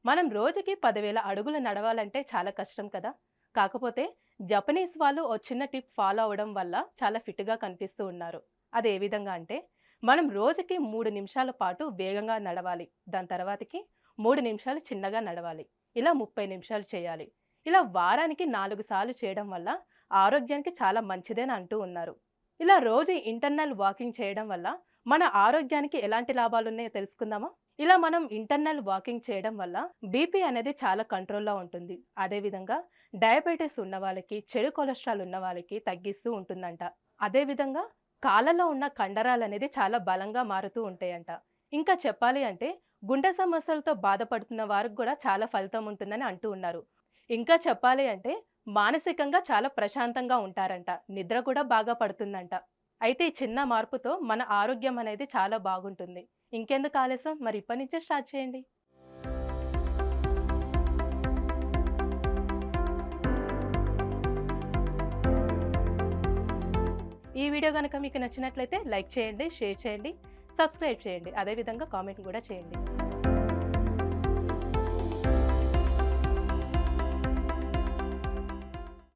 మనం రోజుకి 10,000 అడుగులు నడవాలంటే చాలా కష్టం కదా! కాకపోతే జపనీస్ వాళ్ళు ఓ చిన్న టిప్ ఫాలో అవ్వడం వల్ల చాలా ఫిట్‌గా కనిపిస్తూ ఉన్నారు. అది ఏ విధంగా అంటే, మనం రోజుకి 3 నిమిషాల పాటు వేగంగా నడవాలి. దాని తర్వాతకి 3 నిమిషాలు చిన్నగా నడవాలి. ఇలా 30 నిమిషాలు చేయాలి. ఇలా వారానికి 4 సార్లు చేయడం వల్ల ఆరోగ్యానికి చాలా మంచిదని అంటూ ఉన్నారు. ఇలా రోజు ఇంటర్నల్ వాకింగ్ చేయడం వల్ల మన ఆరోగ్యానికి ఎలాంటి లాభాలున్నాయో తెలుసుకుందామా? ఇలా మనం ఇంటర్నల్ వాకింగ్ చేయడం వల్ల బీపీ అనేది చాలా కంట్రోల్‌లో ఉంటుంది. అదేవిధంగా డయాబెటిస్ ఉన్న వాళ్ళకి, చెడు కొలెస్ట్రాల్ ఉన్న వాళ్ళకి తగ్గిస్తూ ఉంటుందంట. అదేవిధంగా కాళ్ళలో ఉన్న కండరాలనేది చాలా బలంగా మారుతూ ఉంటాయంట. ఇంకా చెప్పాలి అంటే గుండె సమస్యలతో బాధపడుతున్న వారికి గూడా చాలా ఫలితం ఉంటుందని అంటూ ఉన్నారు. ఇంకా చెప్పాలి అంటే మానసికంగా చాలా ప్రశాంతంగా ఉంటారంట. నిద్ర కూడా బాగా పడుతుందంట. అయితే ఈ చిన్న మార్పుతో మన ఆరోగ్యం అనేది చాలా బాగుంటుంది. ఇంకెందుకు ఆలస్యం? మరి ఇప్పటి నుంచే స్టార్ట్ చేయండి. ఈ వీడియో గనక మీకు నచ్చినట్లయితే లైక్ చేయండి, షేర్ చేయండి, సబ్స్క్రైబ్ చేయండి. అదేవిధంగా కామెంట్ కూడా చేయండి.